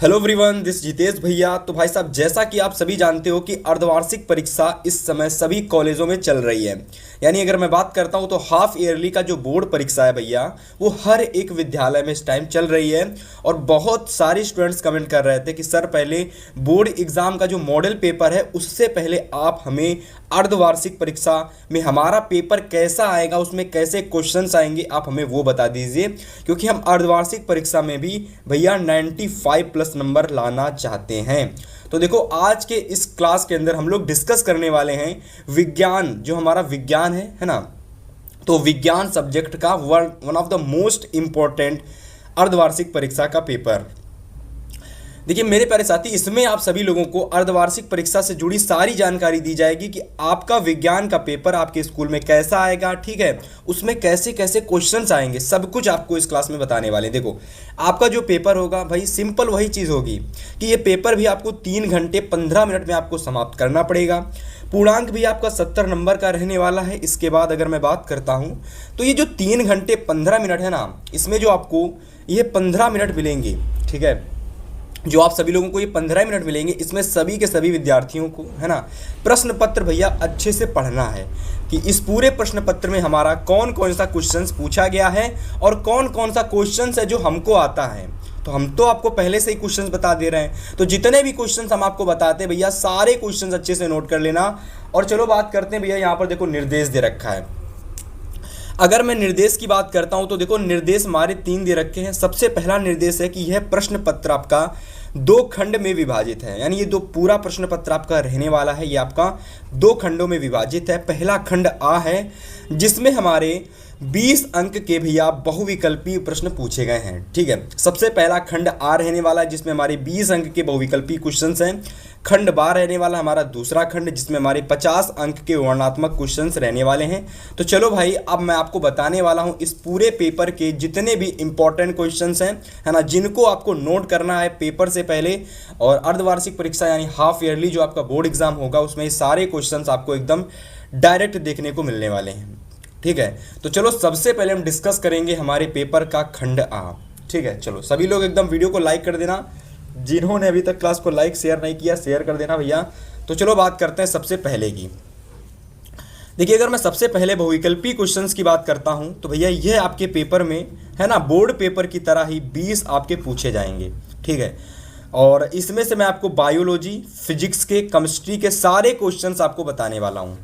Hello everyone, this Jitesh भैया। तो भाई साहब, जैसा कि आप सभी जानते हो कि अर्धवार्षिक परीक्षा इस समय सभी कॉलेजों में चल रही है। यानी अगर मैं बात करता हूं तो हाफ ईयरली का जो बोर्ड परीक्षा है भैया, वो हर एक विद्यालय में इस टाइम चल रही है। और बहुत सारे स्टूडेंट्स कमेंट कर रहे थे कि सर पहले बोर्ड एग्ज़ाम का जो मॉडल पेपर है उससे पहले आप हमें अर्धवार्षिक परीक्षा में हमारा पेपर कैसा आएगा, उसमें कैसे क्वेश्चंस आएंगे, आप हमें वो बता दीजिए। क्योंकि हम अर्धवार्षिक परीक्षा में भी भैया 95 प्लस नंबर लाना चाहते हैं। तो देखो, आज के इस क्लास के अंदर हम लोग डिस्कस करने वाले हैं विज्ञान, जो हमारा विज्ञान है ना। तो विज्ञान सब्जेक्ट का one of the most important अर्धवार्षिक परीक्षा का पेपर। देखिए मेरे प्यारे साथी, इसमें आप सभी लोगों को अर्धवार्षिक परीक्षा से जुड़ी सारी जानकारी दी जाएगी कि आपका विज्ञान का पेपर आपके स्कूल में कैसा आएगा, ठीक है, उसमें कैसे कैसे क्वेश्चंस आएंगे, सब कुछ आपको इस क्लास में बताने वाले हैं। देखो, आपका जो पेपर होगा भाई, सिंपल वही चीज़ होगी कि ये पेपर भी आपको 3 घंटे 15 मिनट में आपको समाप्त करना पड़ेगा। पूर्णांक भी आपका 70 नंबर का रहने वाला है। इसके बाद अगर मैं बात करता हूँ तो ये जो 3 घंटे 15 मिनट है ना, इसमें जो आपको ये 15 मिनट मिलेंगे, ठीक है, जो आप सभी लोगों को ये 15 मिनट मिलेंगे, इसमें सभी के सभी विद्यार्थियों को है ना प्रश्न पत्र भैया अच्छे से पढ़ना है कि इस पूरे प्रश्न पत्र में हमारा कौन कौन सा क्वेश्चंस पूछा गया है और कौन कौन सा क्वेश्चंस है जो हमको आता है। तो हम तो आपको पहले से ही क्वेश्चंस बता दे रहे हैं, तो जितने भी क्वेश्चंस हम आपको बताते हैं भैया, सारे क्वेश्चंस अच्छे से नोट कर लेना। और चलो बात करते हैं भैया, यहाँ पर देखो निर्देश दे रखा है। अगर मैं निर्देश की बात करता हूं तो देखो, निर्देश हमारे 3 दे रखे हैं। सबसे पहला निर्देश है कि यह प्रश्न पत्र आपका 2 खंड में विभाजित है। यानी ये दो पूरा प्रश्न पत्र आपका रहने वाला है, ये आपका 2 खंडों में विभाजित है। पहला खंड आ है जिसमें हमारे 20 अंक के भैया बहुविकल्पी प्रश्न पूछे गए हैं, ठीक है। सबसे पहला खंड आ रहने वाला है जिसमें हमारे 20 अंक के बहुविकल्पी क्वेश्चंस हैं। खंड बा रहने वाला हमारा दूसरा खंड जिसमें हमारे 50 अंक के वर्णनात्मक क्वेश्चंस रहने वाले हैं। तो चलो भाई, अब मैं आपको बताने वाला हूं इस पूरे पेपर के जितने भी इंपॉर्टेंट क्वेश्चंस हैं, है ना, जिनको आपको नोट करना है पेपर से पहले। और अर्धवार्षिक परीक्षा यानी हाफ ईयरली जो आपका बोर्ड एग्जाम होगा, उसमें ये सारे क्वेश्चंस आपको एकदम डायरेक्ट देखने को मिलने वाले हैं, ठीक है। तो चलो सबसे पहले हम डिस्कस करेंगे हमारे पेपर का खंड आ, ठीक है। चलो सभी लोग एकदम वीडियो को लाइक कर देना, जिन्होंने अभी तक क्लास को लाइक शेयर नहीं किया शेयर कर देना भैया। तो चलो बात करते हैं सबसे पहले की। देखिए, अगर मैं सबसे पहले बहुविकल्पी क्वेश्चंस की बात करता हूं तो भैया यह आपके पेपर में है ना, बोर्ड पेपर की तरह ही 20 आपके पूछे जाएंगे, ठीक है। और इसमें से मैं आपको बायोलॉजी, फिजिक्स के, केमिस्ट्री के सारे क्वेश्चंस आपको बताने वाला हूं।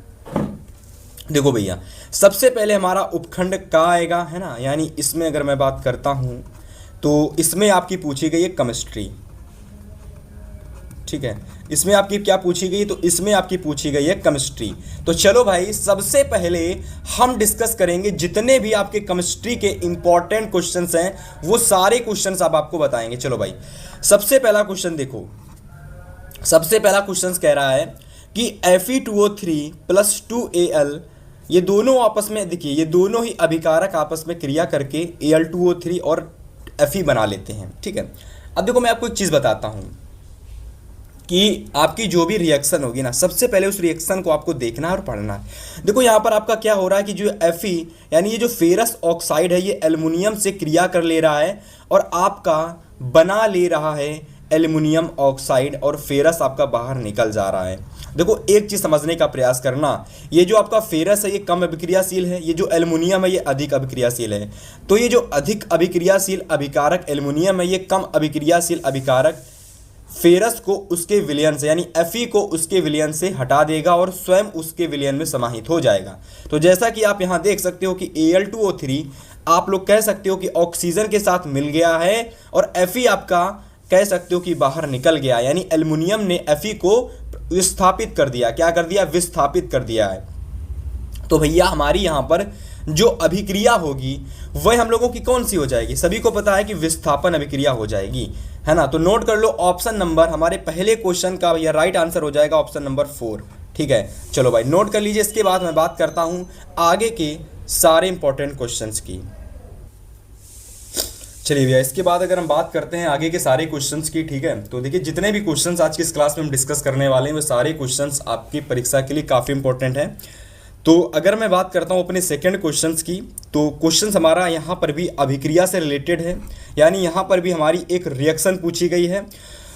देखो भैया, सबसे पहले हमारा उपखंड का आएगा, है ना। यानी इसमें अगर मैं बात करता हूं तो इसमें आपकी पूछी गई है केमिस्ट्री, ठीक है। इसमें आपकी क्या पूछी गई, तो इसमें आपकी पूछी गई है केमिस्ट्री। तो चलो भाई, सबसे पहले हम डिस्कस करेंगे जितने भी आपके केमिस्ट्री के इंपॉर्टेंट क्वेश्चंस हैं, वो सारे क्वेश्चंस अब आपको बताएंगे। चलो भाई, सबसे पहला क्वेश्चन देखो। सबसे पहला क्वेश्चन कह रहा है कि Fe2O3 + 2Al, ये दोनों आपस में, देखिए ये दोनों ही अभिकारक आपस में क्रिया करके Al2O3 और Fe बना लेते हैं, ठीक है। अब देखो, मैं आपको एक चीज़ बताता हूँ कि आपकी जो भी रिएक्शन होगी ना, सबसे पहले उस रिएक्शन को आपको देखना और पढ़ना है। देखो यहाँ पर आपका क्या हो रहा है कि जो Fe यानी ये जो फेरस ऑक्साइड है, ये एल्युमिनियम से क्रिया कर ले रहा है और आपका बना ले रहा है एल्युमिनियम ऑक्साइड, और फेरस आपका बाहर निकल जा रहा है। देखो, एक चीज़ समझने का प्रयास करना, ये जो आपका फेरस है ये कम अभिक्रियाशील है, ये जो एल्युमिनियम है ये अधिक अभिक्रियाशील है। तो ये जो अधिक अभिक्रियाशील अभिकारक एल्युमिनियम है, ये कम अभिक्रियाशील अभिकारक फेरस को उसके विलयन से यानी Fe को उसके विलयन से हटा देगा और स्वयं उसके विलयन में समाहित हो जाएगा। तो जैसा कि आप यहाँ देख सकते हो कि Al2O3 आप लोग कह सकते हो कि ऑक्सीजन के साथ मिल गया है और Fe आपका कह सकते हो कि बाहर निकल गया, यानी एल्युमिनियम ने Fe को विस्थापित कर दिया। क्या कर दिया? विस्थापित कर दिया है। तो भैया हमारी यहाँ पर जो अभिक्रिया होगी वह हम लोगों की कौन सी हो जाएगी? सभी को पता है कि विस्थापन अभिक्रिया हो जाएगी, है ना। तो नोट कर लो, ऑप्शन नंबर हमारे पहले क्वेश्चन का भैया राइट आंसर हो जाएगा ऑप्शन नंबर 4, ठीक है। चलो भाई नोट कर लीजिए। इसके बाद मैं बात करता हूँ आगे के सारे इंपॉर्टेंट क्वेश्चंस की। चलिए भैया, इसके बाद अगर हम बात करते हैं आगे के सारे क्वेश्चंस की, ठीक है। तो देखिए, जितने भी क्वेश्चंस आज की इस क्लास में हम डिस्कस करने वाले हैं वो सारे क्वेश्चंस आपकी परीक्षा के लिए काफ़ी इंपॉर्टेंट हैं। तो अगर मैं बात करता हूँ अपने सेकंड क्वेश्चंस की, तो क्वेश्चंस हमारा यहाँ पर भी अभिक्रिया से रिलेटेड है, यानी यहाँ पर भी हमारी एक रिएक्शन पूछी गई है।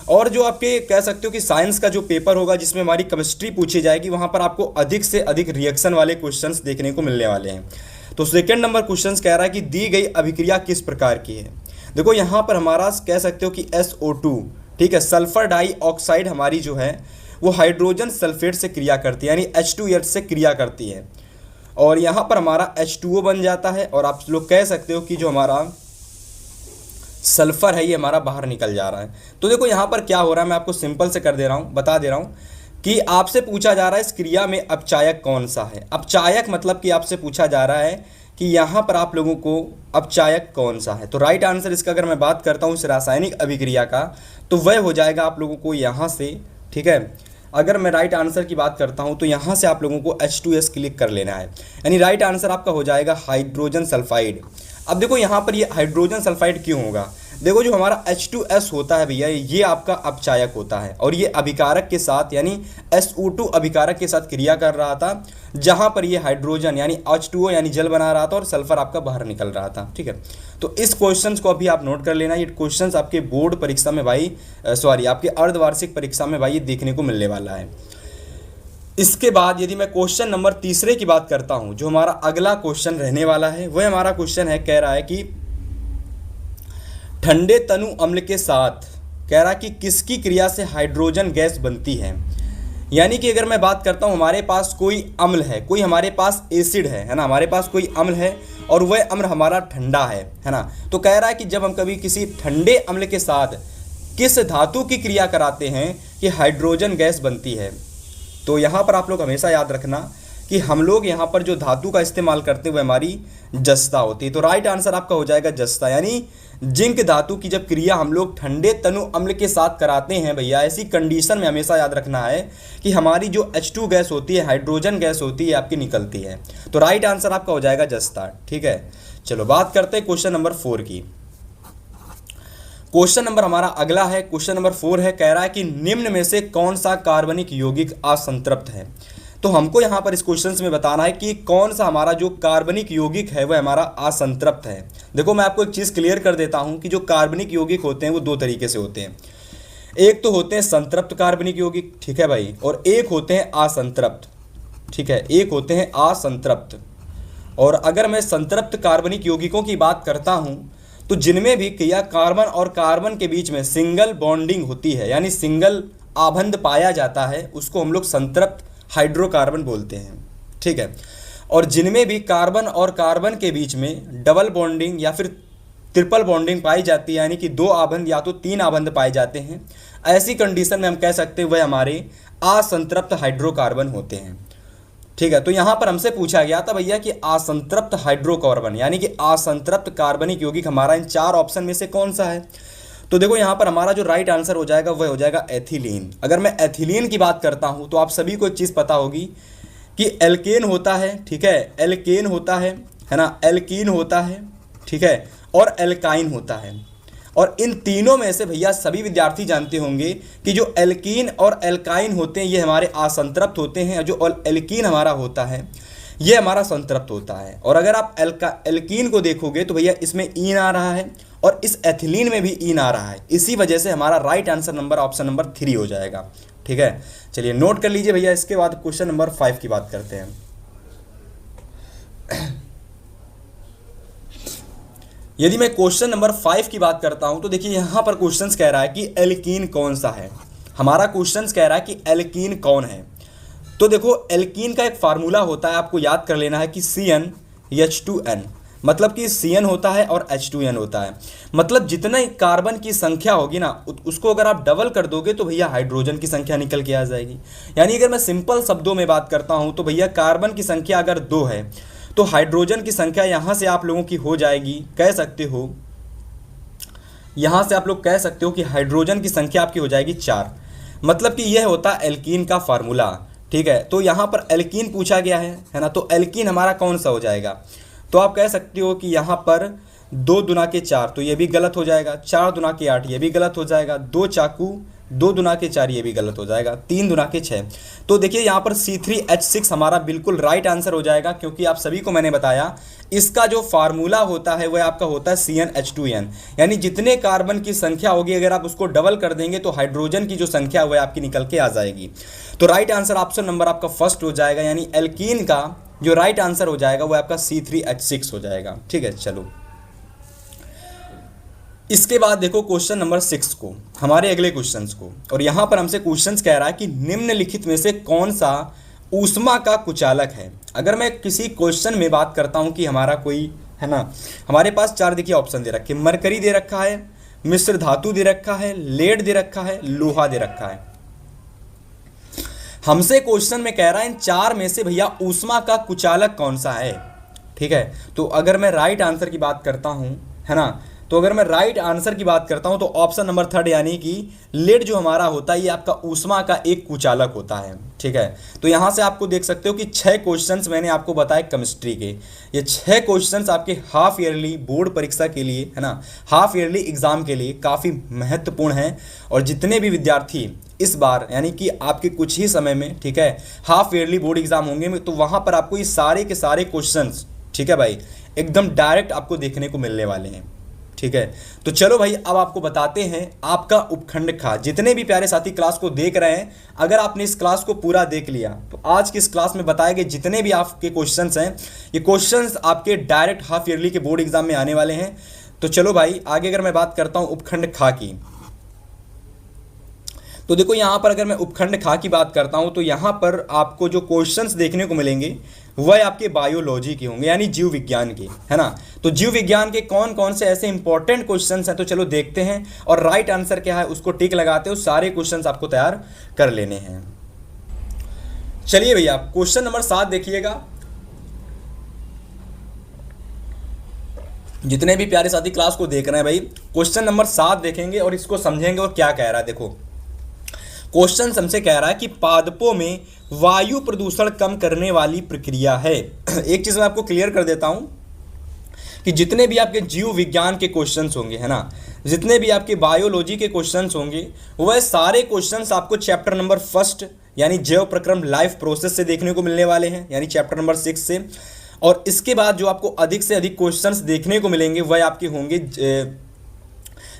और जो आपके कह सकते हो कि साइंस का जो पेपर होगा जिसमें हमारी केमिस्ट्री पूछी जाएगी, वहाँ पर आपको अधिक से अधिक रिएक्शन वाले क्वेश्चंस देखने को मिलने वाले हैं। तो सेकंड नंबर क्वेश्चंस कह रहा है कि दी गई अभिक्रिया किस प्रकार की है। देखो यहाँ पर हमारा कह सकते हो कि SO2, ठीक है, सल्फर डाइऑक्साइड हमारी जो है वो हाइड्रोजन सल्फेट से क्रिया करती है, यानी H2S से क्रिया करती है, और यहाँ पर हमारा H2O बन जाता है, और आप लोग कह सकते हो कि जो हमारा सल्फर है ये हमारा बाहर निकल जा रहा है। तो देखो यहाँ पर क्या हो रहा है, मैं आपको सिंपल से कर दे रहा हूँ, बता दे रहा हूँ कि आपसे पूछा जा रहा है इस क्रिया में अपचायक कौन सा है। अपचायक मतलब कि आपसे पूछा जा रहा है कि यहाँ पर आप लोगों को अपचायक कौन सा है। तो राइट आंसर इसका अगर मैं बात करता हूँ इस रासायनिक अभिक्रिया का, तो वह हो जाएगा आप लोगों को यहाँ से, ठीक है, अगर मैं राइट आंसर की बात करता हूँ तो यहाँ से आप लोगों को H2S क्लिक कर लेना है, यानी राइट आंसर आपका हो जाएगा हाइड्रोजन सल्फाइड। अब देखो यहाँ पर ये हाइड्रोजन सल्फाइड क्यों होगा, देखो जो हमारा H2S होता है भैया, ये आपका अपचायक होता है, और ये अभिकारक के साथ यानी SO2 अभिकारक के साथ क्रिया कर रहा था, जहाँ पर ये हाइड्रोजन यानी H2O यानी जल बना रहा था और सल्फर आपका बाहर निकल रहा था, ठीक है। तो इस क्वेश्चंस को अभी आप नोट कर लेना, ये क्वेश्चंस आपके बोर्ड परीक्षा में भाई आपके अर्धवार्षिक परीक्षा में भाई ये देखने को मिलने वाला है। इसके बाद यदि मैं क्वेश्चन नंबर तीसरे की बात करता हूँ, जो हमारा अगला क्वेश्चन रहने वाला है, वह हमारा क्वेश्चन है, कह रहा है कि ठंडे तनु अम्ल के साथ, कह रहा कि किसकी क्रिया से हाइड्रोजन गैस बनती है। यानी कि अगर मैं बात करता हूँ हमारे पास कोई अम्ल है, कोई हमारे पास एसिड है ना, हमारे पास कोई अम्ल है और वह अम्ल हमारा ठंडा है ना। तो कह रहा है कि जब हम कभी किसी ठंडे अम्ल के साथ किस धातु की क्रिया कराते हैं कि हाइड्रोजन गैस बनती है। तो यहाँ पर आप लोग हमेशा याद रखना कि हम लोग यहाँ पर जो धातु का इस्तेमाल करते हुए हमारी जस्ता होती है। तो राइट आंसर आपका हो जाएगा जस्ता, यानी जिंक धातु की जब क्रिया हम लोग ठंडे तनु अम्ल के साथ कराते हैं भैया, ऐसी कंडीशन में हमेशा याद रखना है कि हमारी जो H2 गैस होती है, हाइड्रोजन गैस होती है, आपकी निकलती है। तो राइट आंसर आपका हो जाएगा जस्ता, ठीक है। चलो बात करते हैं क्वेश्चन नंबर 4 की। क्वेश्चन नंबर हमारा अगला है, क्वेश्चन नंबर 4 है, कह रहा है कि निम्न में से कौन सा कार्बनिक यौगिक असंतृप्त है। तो हमको यहाँ पर इस क्वेश्चन में बताना है कि कौन सा हमारा जो कार्बनिक यौगिक है वह हमारा असंतृप्त है। देखो मैं आपको एक चीज़ क्लियर कर देता हूँ कि जो कार्बनिक यौगिक होते हैं वो दो तरीके से होते हैं। एक तो होते हैं संतृप्त कार्बनिक यौगिक, ठीक है भाई, और एक होते हैं असंतृप्त, ठीक है, एक होते हैं असंतृप्त। और अगर मैं संतृप्त कार्बनिक यौगिकों की बात करता हूँ तो जिनमें भी क्रिया कार्बन और कार्बन के बीच में सिंगल बॉन्डिंग होती है, यानी सिंगल आबंध पाया जाता है, उसको हम लोग संतृप्त हाइड्रोकार्बन बोलते हैं, ठीक है। और जिनमें भी कार्बन और कार्बन के बीच में डबल बॉन्डिंग या फिर ट्रिपल बॉन्डिंग पाई जाती है, यानी कि 2 आबंध या तो 3 आबंध पाए जाते हैं, ऐसी कंडीशन में हम कह सकते हैं वह हमारे असंतृप्त हाइड्रोकार्बन होते हैं, ठीक है। तो यहाँ पर हमसे पूछा गया था भैया कि असंतृप्त हाइड्रोकार्बन यानी कि असंतृप्त कार्बनिक यौगिक हमारा इन 4 ऑप्शन में से कौन सा है। तो देखो यहाँ पर हमारा जो राइट आंसर हो जाएगा वह हो जाएगा एथिलीन। अगर मैं एथिलीन की बात करता हूँ तो आप सभी को एक चीज़ पता होगी कि एल्केन होता है, ठीक है, एल्केन होता है ना, एल्कीन होता है, ठीक है, और एल्काइन होता है। और इन तीनों में से भैया सभी विद्यार्थी जानते होंगे कि जो एल्कीन और एल्काइन होते हैं ये हमारे असंतृप्त होते हैं, जो एल्कीन हमारा होता है ये हमारा संतृप्त होता है। और अगर आप एल्कीन को देखोगे तो भैया इसमें ईन आ रहा है और इस एथिलीन में भी ईन आ रहा है, इसी वजह से हमारा right answer number option number 3 हो जाएगा, ठीक है। चलिए नोट कर लीजिए भैया। इसके बाद क्वेश्चन नंबर 5 की बात करते हैं। यदि मैं क्वेश्चन नंबर 5 की बात करता हूं तो देखिए यहाँ पर क्वेश्चन कह रहा है कि एल्कीन कौन सा है। हमारा क्वेश्चन कह रहा है कि एल्कीन कौन है। तो देखो एल्कीन का एक फार्मूला होता है, आपको याद कर लेना है कि CnH2n, मतलब कि Cn होता है और H2n होता है। मतलब जितना कार्बन की संख्या होगी ना उसको अगर आप डबल कर दोगे तो भैया हाइड्रोजन की संख्या निकल के आ जाएगी। यानी अगर मैं सिंपल शब्दों में बात करता हूं तो भैया कार्बन की संख्या अगर 2 है तो हाइड्रोजन की संख्या यहाँ से आप लोगों की हो जाएगी, कह सकते हो, यहाँ से आप लोग कह सकते हो कि हाइड्रोजन की संख्या आपकी हो जाएगी 4। मतलब कि यह होता है एल्कीन का फार्मूला, ठीक है। तो यहाँ पर एल्कीन पूछा गया है ना, तो एल्कीन हमारा कौन सा हो जाएगा। तो आप कह सकते हो कि यहाँ पर 2 दुना के 4 तो ये भी गलत हो जाएगा, 4 दुना के 8 ये भी गलत हो जाएगा, 2 चाकू 2 दुना के 4 ये भी गलत हो जाएगा, 3 दुना के 6। तो देखिए यहाँ पर C3H6 हमारा बिल्कुल राइट आंसर हो जाएगा, क्योंकि आप सभी को मैंने बताया इसका जो फार्मूला होता है वह आपका होता है CnH2n, यानी जितने कार्बन की संख्या होगी अगर आप उसको डबल कर देंगे तो हाइड्रोजन की जो संख्या वह आपकी निकल के आ जाएगी। तो राइट आंसर ऑप्शन नंबर आपका फर्स्ट हो जाएगा, यानी एल्कीन का जो राइट आंसर हो जाएगा वो आपका C3H6 हो जाएगा। ठीक है, चलो इसके बाद देखो क्वेश्चन नंबर 6 को, हमारे अगले क्वेश्चंस को। और यहाँ पर हमसे क्वेश्चंस कह रहा है कि निम्नलिखित में से कौन सा ऊष्मा का कुचालक है। अगर मैं किसी क्वेश्चन में बात करता हूँ कि हमारा कोई है ना, हमारे पास 4 देखिए ऑप्शन दे रखे, मरकरी दे रखा है, मिश्र धातु दे रखा है, लेड दे रखा है, लोहा दे रखा है। हमसे क्वेश्चन में कह रहा है इन 4 में से भैया ऊष्मा का कुचालक कौन सा है। ठीक है, तो अगर मैं राइट आंसर की बात करता हूँ है ना, तो अगर मैं राइट आंसर की बात करता हूं तो ऑप्शन नंबर 3 यानी कि लेड जो हमारा होता है ये आपका ऊष्मा का एक कुचालक होता है। ठीक है, तो यहां से आपको देख सकते हो कि 6 क्वेश्चंस मैंने आपको बताए केमिस्ट्री के। ये 6 क्वेश्चंस आपके हाफ ईयरली बोर्ड परीक्षा के लिए है ना, हाफ ईयरली एग्जाम के लिए काफ़ी महत्वपूर्ण हैं। और जितने भी विद्यार्थी इस बार यानी कि आपके कुछ ही समय में ठीक है हाफ ईयरली बोर्ड एग्जाम होंगे, तो वहां पर आपको ये सारे के सारे क्वेश्चंस ठीक है भाई एकदम डायरेक्ट आपको देखने को मिलने वाले हैं। ठीक है, तो चलो भाई अब आपको बताते हैं आपका उपखंड खा। जितने भी प्यारे साथी क्लास को देख रहे हैं, अगर आपने इस क्लास को पूरा देख लिया तो आज की इस क्लास में बताए गए जितने भी आपके क्वेश्चंस हैं ये क्वेश्चंस आपके डायरेक्ट हाफ ईयरली के बोर्ड एग्जाम में आने वाले हैं। तो चलो भाई आगे अगर मैं बात करता हूं उपखंड खा की, तो देखो यहाँ पर अगर मैं उपखंड खा की बात करता हूँ तो यहाँ पर आपको जो क्वेश्चंस देखने को मिलेंगे वह आपके बायोलॉजी के होंगे, यानी जीव विज्ञान के, है ना। तो जीव विज्ञान के कौन कौन से ऐसे इंपॉर्टेंट क्वेश्चंस हैं तो चलो देखते हैं, और राइट आंसर क्या है उसको टिक लगाते हो, सारे क्वेश्चंस आपको तैयार कर लेने हैं। चलिए भैया क्वेश्चन नंबर 7 देखिएगा। जितने भी प्यारे साथी क्लास को देख रहे हैं भाई क्वेश्चन नंबर 7 देखेंगे और इसको समझेंगे और क्या कह रहा है। देखो क्वेश्चन हमसे कह रहा है कि पादपों में वायु प्रदूषण कम करने वाली प्रक्रिया है। एक चीज मैं आपको क्लियर कर देता हूं कि जितने भी आपके जीव विज्ञान के क्वेश्चंस होंगे है ना, जितने भी आपके बायोलॉजी के क्वेश्चंस होंगे वह सारे क्वेश्चंस आपको चैप्टर नंबर 1 यानी जैव प्रक्रम लाइफ प्रोसेस से देखने को मिलने वाले हैं, यानी चैप्टर नंबर 6 से। और इसके बाद जो आपको अधिक से अधिक क्वेश्चंस देखने को मिलेंगे वह आपके होंगे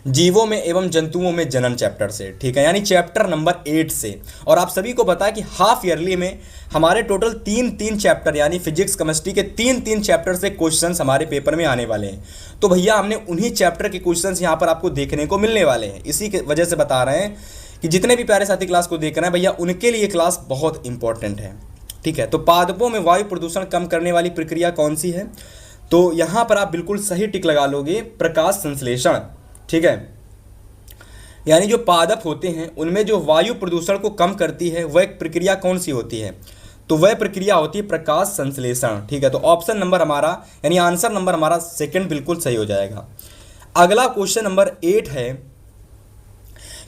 जीवों में एवं जंतुओं में जनन चैप्टर से। ठीक है, यानी चैप्टर नंबर 8 से। और आप सभी को पता है कि हाफ ईयरली में हमारे टोटल 3 चैप्टर यानी फिजिक्स केमिस्ट्री के 3 चैप्टर से क्वेश्चंस हमारे पेपर में आने वाले हैं। तो भैया हमने उन्हीं चैप्टर के क्वेश्चंस यहाँ पर आपको देखने को मिलने वाले हैं। इसी की वजह से बता रहे हैं कि जितने भी प्यारे साथी क्लास को देख रहे हैं भैया उनके लिए क्लास बहुत इंपॉर्टेंट है। ठीक है, तो पादपों में वायु प्रदूषण कम करने वाली प्रक्रिया कौन सी है, तो यहाँ पर आप बिल्कुल सही टिक लगा लोगे, प्रकाश संश्लेषण। ठीक है, यानी जो पादप होते हैं उनमें जो वायु प्रदूषण को कम करती है वह एक प्रक्रिया कौन सी होती है, तो वह प्रक्रिया होती है प्रकाश संश्लेषण। ठीक है, तो ऑप्शन नंबर हमारा यानी आंसर नंबर हमारा 2 बिल्कुल सही हो जाएगा। अगला क्वेश्चन नंबर 8 है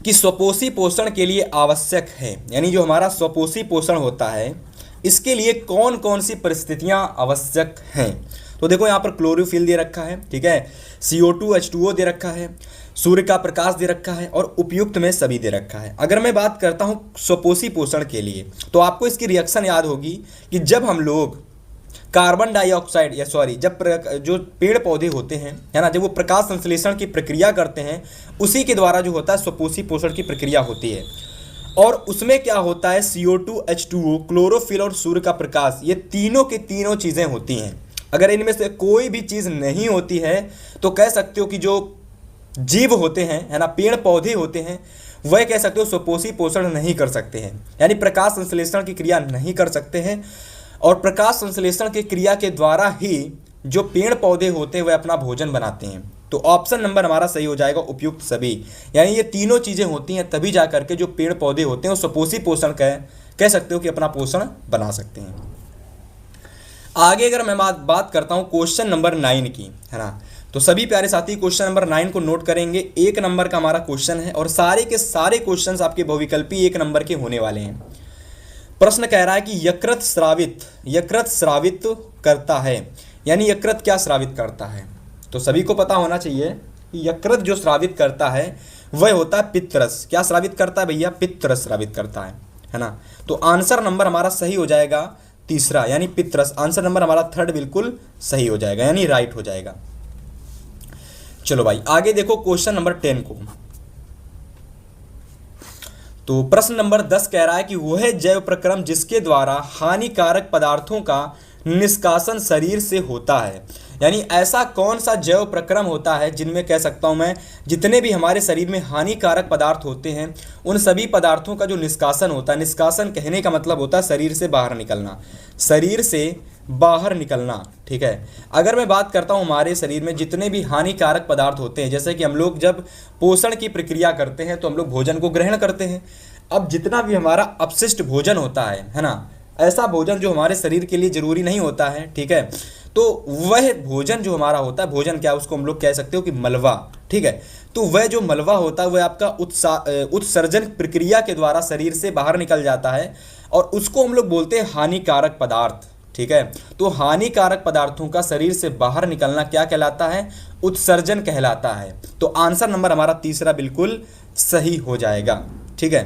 कि स्वपोषी पोषण के लिए आवश्यक है, यानी जो हमारा स्वपोषी पोषण होता है इसके लिए कौन कौन सी परिस्थितियां आवश्यक हैं। तो देखो यहाँ पर क्लोरोफिल दे रखा है, ठीक है, CO2 H2O दे रखा है, सूर्य का प्रकाश दे रखा है और उपयुक्त में सभी दे रखा है। अगर मैं बात करता हूँ स्वपोषी पोषण के लिए तो आपको इसकी रिएक्शन याद होगी कि जब हम लोग कार्बन डाइऑक्साइड या जो पेड़ पौधे होते हैं है ना, जब वो प्रकाश संश्लेषण की प्रक्रिया करते हैं उसी के द्वारा जो होता है स्वपोषी पोषण की प्रक्रिया होती है। और उसमें क्या होता है CO2 H2O, क्लोरोफिल और सूर्य का प्रकाश, ये तीनों की तीनों चीज़ें होती हैं। अगर इनमें से कोई भी चीज़ नहीं होती है तो कह सकते हो कि जो जीव होते हैं है ना, पेड़ पौधे होते हैं, वह कह सकते हो स्वपोषी पोषण नहीं कर सकते हैं, यानी प्रकाश संश्लेषण की क्रिया नहीं कर सकते हैं। और प्रकाश संश्लेषण की क्रिया के द्वारा ही जो पेड़ पौधे होते हैं वह अपना भोजन बनाते हैं। तो ऑप्शन नंबर हमारा सही हो जाएगा उपयुक्त सभी, यानी ये तीनों चीज़ें होती हैं तभी जा करके जो पेड़ पौधे होते हैं वो स्वपोषी पोषण कह सकते हो कि अपना पोषण बना सकते हैं। आगे अगर मैं बात करता हूँ क्वेश्चन नंबर 9 की, है ना, तो सभी प्यारे साथी क्वेश्चन नंबर 9 को नोट करेंगे। 1 नंबर का हमारा क्वेश्चन है और सारे के सारे क्वेश्चंस आपके बहुविकल्पी 1 नंबर के होने वाले हैं। प्रश्न कह रहा है कि यकृत स्रावित करता है, यानी यकृत क्या स्रावित करता है। तो सभी को पता होना चाहिए कि यकृत जो स्रावित करता है वह होता है पित्तरस। क्या स्रावित करता है भैया? पित्तरस स्रावित करता है ना। तो आंसर नंबर हमारा सही हो जाएगा तीसरा, यानी पित्तरस। आंसर नंबर हमारा थर्ड बिल्कुल सही हो जाएगा, यानी राइट हो जाएगा। चलो भाई आगे देखो क्वेश्चन नंबर 10 को। तो प्रश्न नंबर 10 कह रहा है कि वह जैव प्रक्रम जिसके द्वारा हानिकारक पदार्थों का निष्कासन शरीर से होता है, यानी ऐसा कौन सा जैव प्रक्रम होता है जिनमें कह सकता हूं मैं जितने भी हमारे शरीर में हानिकारक पदार्थ होते हैं उन सभी पदार्थों का जो निष्कासन होता है, निष्कासन कहने का मतलब होता है शरीर से बाहर निकलना, शरीर से बाहर निकलना। ठीक है, अगर मैं बात करता हूं हमारे शरीर में जितने भी हानिकारक पदार्थ होते हैं, जैसे कि हम लोग जब पोषण की प्रक्रिया करते हैं तो हम लोग भोजन को ग्रहण करते हैं। अब जितना भी हमारा अपशिष्ट भोजन होता है ना, ऐसा भोजन जो हमारे शरीर के लिए जरूरी नहीं होता है, ठीक है, तो वह भोजन जो हमारा होता है, भोजन क्या उसको हम लोग कह सकते हो कि मलबा। ठीक है, तो वह जो मलबा होता है वह आपका उत्सर्जन प्रक्रिया के द्वारा शरीर से बाहर निकल जाता है और उसको हम लोग बोलते हैं हानिकारक पदार्थ। ठीक है, तो हानिकारक पदार्थों का शरीर से बाहर निकलना क्या कहलाता है? उत्सर्जन कहलाता है। तो आंसर नंबर हमारा तीसरा बिल्कुल सही हो जाएगा। ठीक है,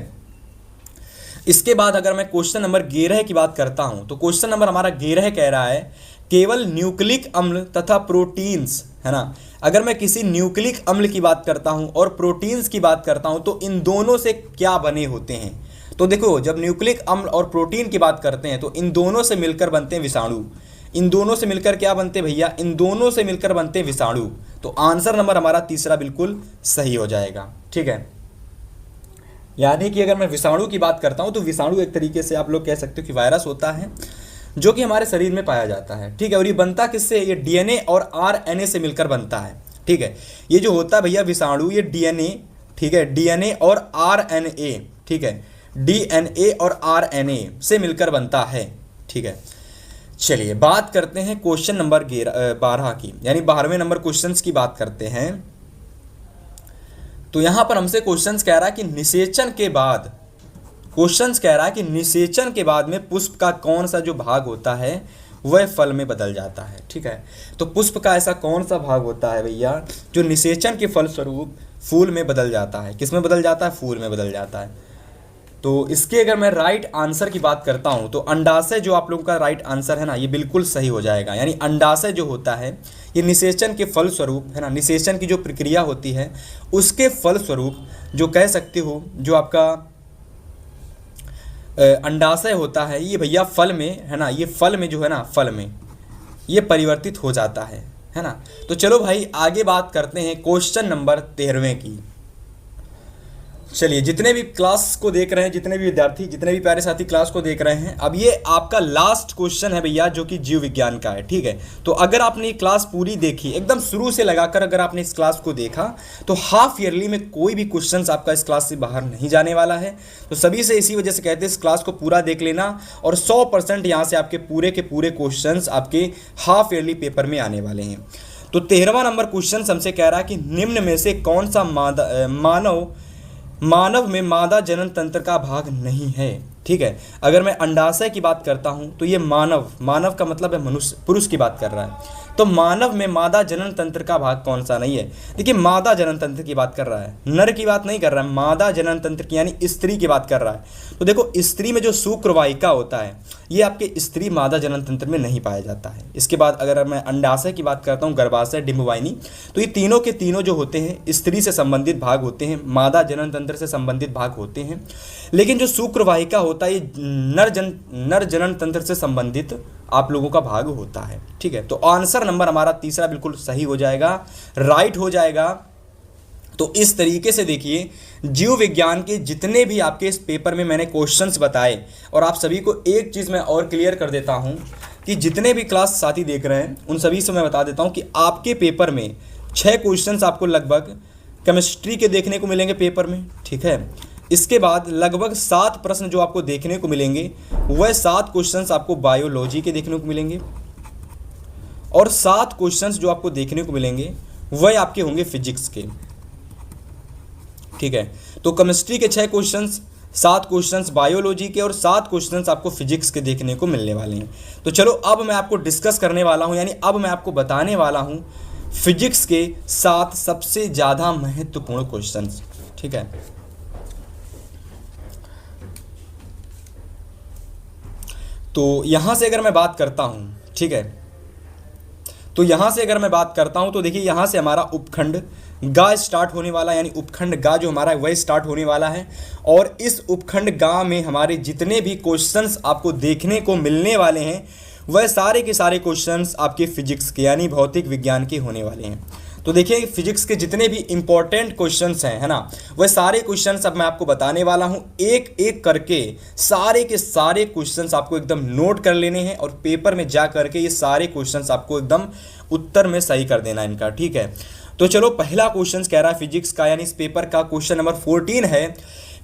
इसके बाद अगर मैं क्वेश्चन नंबर 11 की बात करता हूं तो क्वेश्चन नंबर हमारा 11 कह रहा है केवल न्यूक्लिक अम्ल तथा प्रोटीन्स, है ना। अगर मैं किसी न्यूक्लिक अम्ल की बात करता हूं और प्रोटीन्स की बात करता हूं तो इन दोनों से क्या बने होते हैं? तो देखो, जब न्यूक्लिक अम्ल और प्रोटीन की बात करते हैं तो इन दोनों से मिलकर बनते हैं विषाणु। इन दोनों से मिलकर क्या बनते हैं भैया? इन दोनों से मिलकर बनते हैं विषाणु। तो आंसर नंबर हमारा तीसरा बिल्कुल सही हो जाएगा। ठीक है, यानी कि अगर मैं विषाणु की बात करता हूं तो विषाणु एक तरीके से आप लोग कह सकते हो कि वायरस होता है जो कि हमारे शरीर में पाया जाता है। ठीक है, और ये बनता किससे? ये डीएनए और आरएनए से मिलकर बनता है। ठीक है, ये जो होता है भैया विषाणु, ये डीएनए, ठीक है, डीएनए और आरएनए, ठीक है, डीएनए और आरएनए से मिलकर बनता है। ठीक है, चलिए बात करते हैं क्वेश्चन नंबर 12 की, यानी 12वें नंबर क्वेश्चंस की बात करते हैं। तो यहां पर हमसे क्वेश्चंस कह रहा है कि निषेचन के बाद, क्वेश्चंस कह रहा है कि निषेचन के बाद में पुष्प का कौन सा जो भाग होता है वह फल में बदल जाता है। ठीक है, तो पुष्प का ऐसा कौन सा भाग होता है भैया जो निषेचन के फलस्वरूप फूल में बदल जाता है? किस में बदल जाता है? फूल में बदल जाता है। तो इसके अगर मैं राइट आंसर की बात करता हूं तो अंडाशय जो आप लोगों का राइट आंसर है ना, ये बिल्कुल सही हो जाएगा। यानी अंडाशय जो होता है ये निषेचन के फलस्वरूप, है ना, निषेचन की जो प्रक्रिया होती है उसके फलस्वरूप जो कह सकते हो जो आपका अंडाशय होता है ये भैया फल में, है ना, ये फल में जो है ना, फल में ये परिवर्तित हो जाता है ना। तो चलो भाई आगे बात करते हैं क्वेश्चन नंबर 13वें की। चलिए, जितने भी क्लास को देख रहे हैं, जितने भी विद्यार्थी, जितने भी प्यारे साथी क्लास को देख रहे हैं, अब ये आपका लास्ट क्वेश्चन है भैया जो कि जीव विज्ञान का है। ठीक है, तो अगर आपने ये क्लास पूरी देखी एकदम शुरू से लगाकर, अगर आपने इस क्लास को देखा तो हाफ ईयरली में कोई भी क्वेश्चन आपका इस क्लास से बाहर नहीं जाने वाला है। तो सभी से इसी वजह से कहते हैं इस क्लास को पूरा देख लेना और 100% यहाँ से आपके पूरे के पूरे क्वेश्चन आपके हाफ ईयरली पेपर में आने वाले हैं। तो 13वां नंबर क्वेश्चन हमसे कह रहा है कि निम्न में से कौन सा मानव में मादा जनन तंत्र का भाग नहीं है? ठीक है, अगर मैं अंडाशय की बात करता हूं तो ये मानव का मतलब है मनुष्य, पुरुष की बात कर रहा है। तो मानव में मादा जनन तंत्र का भाग कौन सा नहीं है? देखिए, मादा जनन तंत्र की बात कर रहा है, नर की बात नहीं कर रहा है, मादा जनन तंत्र की यानी स्त्री की बात कर रहा है। तो देखो, स्त्री में जो शुक्रवाहिका होता है ये आपके स्त्री मादा जनन तंत्र में नहीं पाया जाता है। इसके बाद अगर मैं अंडाशय की बात करता हूँ, गर्भाशय, डिंबवाहिनी, तो ये तीनों के तीनों जो होते हैं स्त्री से संबंधित भाग होते हैं, मादा जनन तंत्र से संबंधित भाग होते हैं। लेकिन जो शुक्रवाहिका होता है ये नर जनन तंत्र से संबंधित आप लोगों का भाग होता है। ठीक है, तो आंसर नंबर हमारा तीसरा बिल्कुल सही हो जाएगा, राइट हो जाएगा। तो इस तरीके से देखिए, जीव विज्ञान के जितने भी आपके इस पेपर में मैंने क्वेश्चंस बताए, और आप सभी को एक चीज़ मैं और क्लियर कर देता हूं कि जितने भी क्लास साथी देख रहे हैं उन सभी से मैं बता देता हूं कि आपके पेपर में 6 क्वेश्चंस आपको लगभग केमिस्ट्री के देखने को मिलेंगे पेपर में। ठीक है, इसके बाद लगभग 7 प्रश्न जो आपको देखने को मिलेंगे वह 7 क्वेश्चंस आपको बायोलॉजी के देखने को मिलेंगे, और 7 क्वेश्चंस जो आपको देखने को मिलेंगे वह आपके होंगे फिजिक्स के। ठीक है, तो केमिस्ट्री के 6 क्वेश्चंस, 7 क्वेश्चंस बायोलॉजी के और 7 क्वेश्चंस आपको फिजिक्स के देखने को मिलने वाले हैं। तो चलो अब मैं आपको डिस्कस करने वाला हूं, यानी अब मैं आपको बताने वाला हूं फिजिक्स के 7 सबसे ज़्यादा महत्वपूर्ण क्वेश्चंस। ठीक है। तो यहाँ से अगर मैं बात करता हूँ, ठीक है, तो यहाँ से अगर मैं बात करता हूँ तो देखिए यहाँ से हमारा उपखंड गा स्टार्ट होने वाला है, यानी उपखंड गा जो हमारा है वह स्टार्ट होने वाला है। और इस उपखंड गा में हमारे जितने भी क्वेश्चंस आपको देखने को मिलने वाले हैं वह सारे के सारे क्वेश्चंस आपके फिजिक्स के यानी भौतिक विज्ञान के होने वाले हैं। तो देखिए फिजिक्स के जितने भी इंपॉर्टेंट क्वेश्चंस हैं, है ना, वह सारे क्वेश्चंस अब मैं आपको बताने वाला हूं। एक एक करके सारे के सारे क्वेश्चंस आपको एकदम नोट कर लेने हैं और पेपर में जा करके ये सारे क्वेश्चंस आपको एकदम उत्तर में सही कर देना इनका, ठीक है। तो चलो पहला क्वेश्चन कह रहा है फिजिक्स का, यानी इस पेपर का क्वेश्चन नंबर 14 है